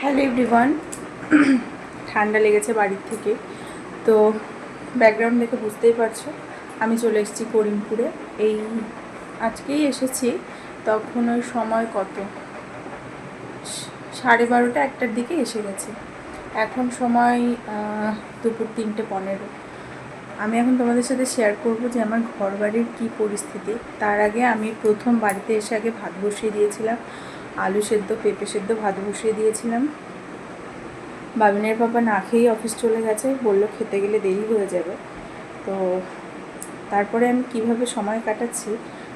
Hello everyone. ঠান্ডা লেগেছে বাড়ির থেকে, তো ব্যাকগ্রাউন্ড দেখে বুঝতেই পারছো আমি চলে এসেছি করিমপুরে। এই আজকেই এসেছি, তখন ওই সময় কত 12:30 একটার দিকে এসে গেছে। এখন সময় দুপুর 3:15। আমি এখন তোমাদের সাথে শেয়ার করব যে আমার ঘর বাড়ির কী পরিস্থিতি। তার আগে আমি প্রথম বাড়িতে এসে আগে ভাত বসিয়ে দিয়েছিলাম, আলু সেদ্ধ পেঁপে সেদ্ধ ভাত বসিয়ে দিয়েছিলাম। বাবিনের পাপা না খেয়েই অফিস চলে গেছে, বললো খেতে গেলে দেরি হয়ে যাবে। তো তারপরে আমি কিভাবে সময় কাটাচ্ছি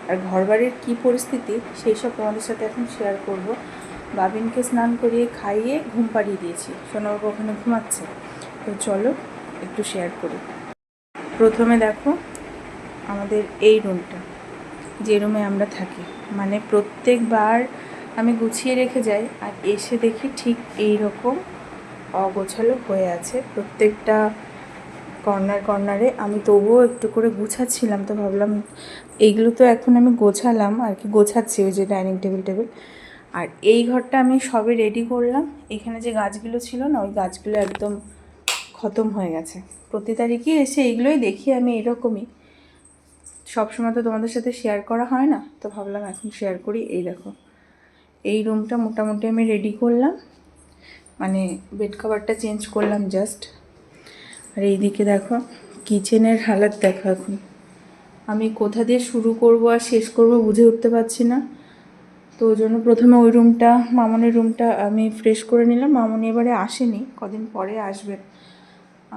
আর ঘরবাড়ির কী পরিস্থিতি সেই সব তোমাদের সাথে এখন শেয়ার করব। বাবিনকে স্নান করিয়ে খাইয়ে ঘুম পাড়িয়ে দিয়েছি, সোনাবাবু ওখানে ঘুমাচ্ছে। তো চলো একটু শেয়ার করি। প্রথমে দেখো আমাদের এই রুমটা, যে রুমে আমরা থাকি, মানে প্রত্যেকবার আমি গুছিয়ে রেখে যাই আর এসে দেখি ঠিক এই রকম অগোছালো হয়ে আছে প্রত্যেকটা কর্নারে। আমি তবুও একটু করে গুছাচ্ছিলাম, তো ভাবলাম এইগুলো তো এখন আমি গোছালাম আর কি, গোছাচ্ছি ওই যে ডাইনিং টেবিল। আর এই ঘরটা আমি সবে রেডি করলাম। এখানে যে গাছগুলো ছিল না, ওই গাছগুলো একদম খতম হয়ে গেছে। প্রতি তারিখে এসে এইগুলোই দেখি আমি, এরকমই। সবসময় তো তোমাদের সাথে শেয়ার করা হয় না, তো ভাবলাম এখন শেয়ার করি। এই দেখো এই রুমটা মোটামুটি আমি রেডি করলাম, মানে বেড কভারটা চেঞ্জ করলাম জাস্ট। আর এইদিকে দেখো কিচেনের হালাত দেখো। এখন আমি কোথা দিয়ে শুরু করব আর শেষ করব বুঝে উঠতে পারছি না। তো ওই জন্য প্রথমে ওই রুমটা, মামনির রুমটা আমি ফ্রেশ করে নিলাম। মামনি এবারে আসেনি, কদিন পরে আসবে।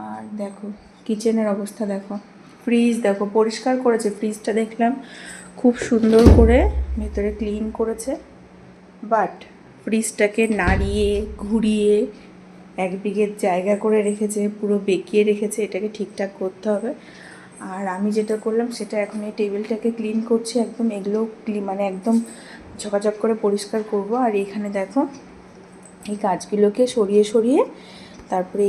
আর দেখো কিচেনের অবস্থা দেখো, ফ্রিজ দেখো পরিষ্কার করেছে, ফ্রিজটা দেখলাম খুব সুন্দর করে ভেতরে ক্লিন করেছে, বাট ফ্রিজটাকে নাড়িয়ে ঘুরিয়ে এক বিঘের জায়গা করে রেখেছে, পুরো বেঁকিয়ে রেখেছে। এটাকে ঠিকঠাক করতে হবে। আর আমি যেটা করলাম সেটা এখন এই টেবিলটাকে ক্লিন করছি, একদম এগুলো মানে একদম ঝকাঝক করে পরিষ্কার করব। আর এইখানে দেখো এই গাছগুলোকে সরিয়ে তারপরে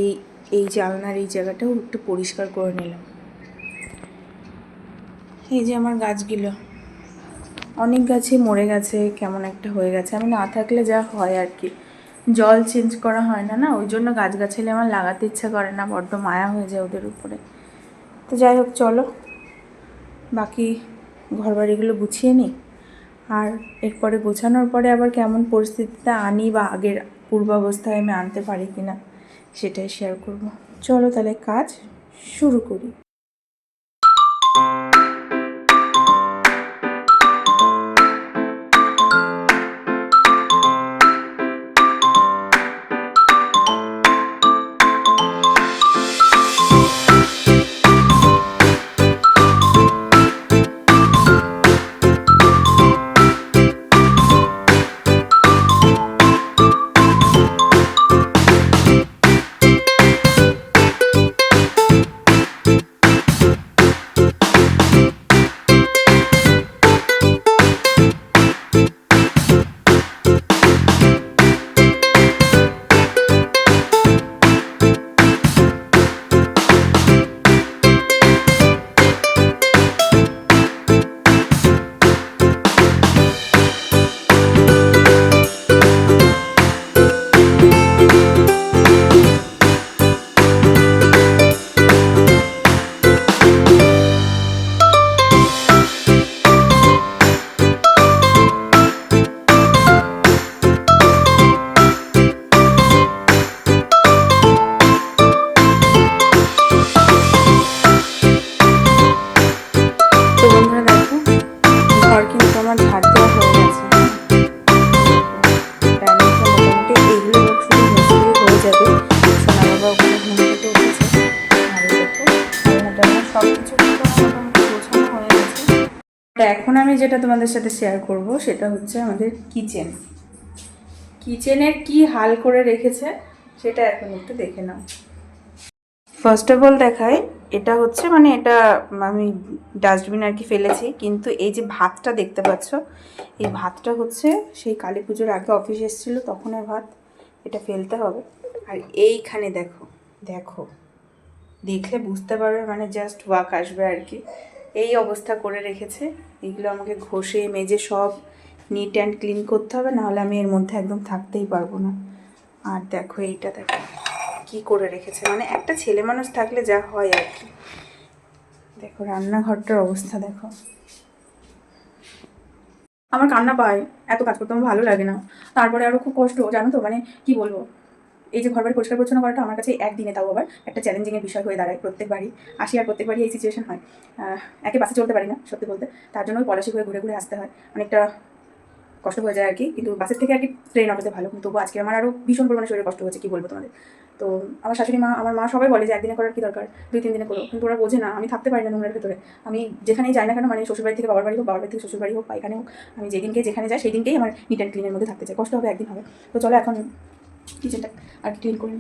এই জানলার এই জায়গাটাও একটু পরিষ্কার করে নিলাম। এই যে আমার গাছগুলো, অনেক গাছই মরে গেছে, কেমন একটা হয়ে গেছে। আমি না থাকলে যা হয় আর কি, জল চেঞ্জ করা হয় না, ওই জন্য গাছগাছালি আমার লাগাতে ইচ্ছা করে না, বড্ড মায়া হয়ে যায় ওদের উপরে। তো যাই হোক চলো বাকি ঘরবাড়িগুলো গুছিয়ে নিই, আর এরপরে গোছানোর পরে আবার কেমন পরিস্থিতিতে আনি বা আগের পূর্বাবস্থায় আমি আনতে পারি কি না সেটাই শেয়ার করব। চলো তাহলে কাজ শুরু করি। এখন আমি যেটা তোমাদের সাথে শেয়ার করব সেটা হচ্ছে আমাদের কিচেনের কি হাল করে রেখেছে সেটা এখন একটু দেখে নাও। ফার্স্ট অফ অল দেখায়, এটা হচ্ছে মানে এটা আমি ডাস্টবিন আর কি ফেলেছি, কিন্তু এই যে ভাতটা দেখতে পাচ্ছ, এই ভাতটা হচ্ছে সেই কালী পুজোর আগে অফিস এসেছিলো তখনের ভাত, এটা ফেলতে হবে। আর এইখানে দেখো দেখো দেখলে বুঝতে পারবে, মানে জাস্ট ওয়াক আসবে আর কি, এই অবস্থা করে রেখেছে। এগুলো আমাকে ঘষে মেজে সব নিট অ্যান্ড ক্লিন করতে হবে, নাহলে আমি এর মধ্যে একদম থাকতেই পারবো না। আর দেখো এইটা দেখো কি করে রেখেছে, মানে একটা ছেলে মানুষ থাকলে যা হয় আর কি। দেখো রান্নাঘরটার অবস্থা দেখো। আমার কান্না পায়, এত কাজ করতে আমার ভালো লাগে না, তারপরে আরও খুব কষ্ট জানো তো, মানে কি বলবো। এই যে ঘরবাড়ি পরিষ্কার পরিচ্ছন্ন করাটা আমার কাছে একদিনে তাও আবার একটা চ্যালেঞ্জিংয়ের বিষয় হয়ে দাঁড়ায়। প্রত্যেকবারই আসি আর প্রত্যেকবারই এই সিচুয়েশন হয়। একে বাসে চলতে পারি না সত্যি বলতে, তার জন্য ওই পলাশি হয়ে ঘুরে ঘুরে আসতে হয়, অনেকটা কষ্ট হয়ে যায় আর কি। কিন্তু বাসের থেকে আর কি ট্রেন অটোতে ভালো, কিন্তু তবু আজকে আমার আরও ভীষণ পরিমাণে শরীরে কষ্ট হচ্ছে, কি বলবো তোমাদের। তো আমার শাশুড়ি মা, আমার মা সবাই বলে যে একদিনে করার কি দরকার, 2-3 দিনে করো, কিন্তু ওরা বোঝে না। আমি থাকতে পারি না নোংরার ভেতরে। আমি যেখানেই যাই না কেন, মানে শ্বশুরবাড়ি থেকে বাবার বাড়ি হোক, বাবার বাড়ি থেকে শ্বশুরবাড়ি হোক, পাইখানে হোক, আমি যেদিনকে যেখানে যাই সেই দিনকেই আমার নিট অ্যান্ড ক্লিনের মধ্যে থাকতে চাই। কষ্ট হবে, একদিন হবে। তো চলো এখন কিচেনটা আর কি ক্লিন করি।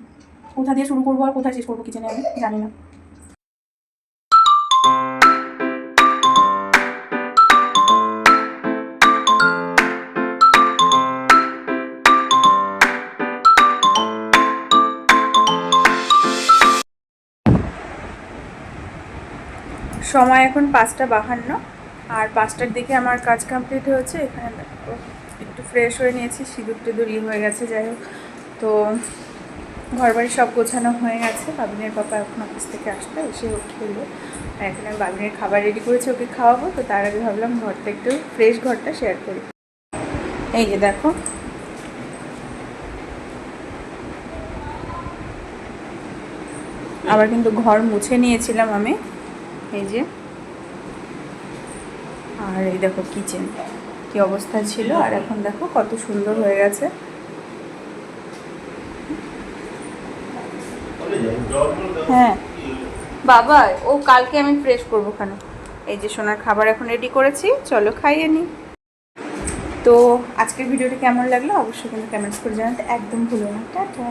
কোথা দিয়ে শুরু করবো আর কোথায় শেষ করবো কিচেনে আমি জানি না। সময় এখন 5টা 52, আর 5টার দিকে আমার কাজ কমপ্লিট হয়েছে। এখানে দেখো একটু ফ্রেশ হয়ে নিয়েছি, সিঁদুর টিঁদুর হয়ে গেছে, যাই হোক। তো ঘরবাড়ি সব গোছানো হয়ে গেছে। বাবিনের পাপা এখন অফিস থেকে আসবে, এসে ও খেলবে। আর এখন আমি বাবিনের খাবার রেডি করেছি, ওকে খাওয়াবো। তো তার আগে ভাবলাম ঘরটা একটু ফ্রেশ, ঘরটা শেয়ার করি। এই যে দেখো, আবার কিন্তু ঘর মুছে নিয়েছিলাম আমি, এই যে। আর এই দেখো কিচেন কি অবস্থা ছিল, আর এখন দেখো কত সুন্দর হয়ে গেছে। হ্যাঁ বাবা, ও কালকে আমি ফ্রেশ করবো ওখানে। এই যে সোনার খাবার এখন রেডি করেছি, চলো খাইয়ে নিই। তো আজকের ভিডিওটা কেমন লাগলো অবশ্যই কিন্তু কমেন্টস করে জানাতে একদম ভুলো না। টাটা।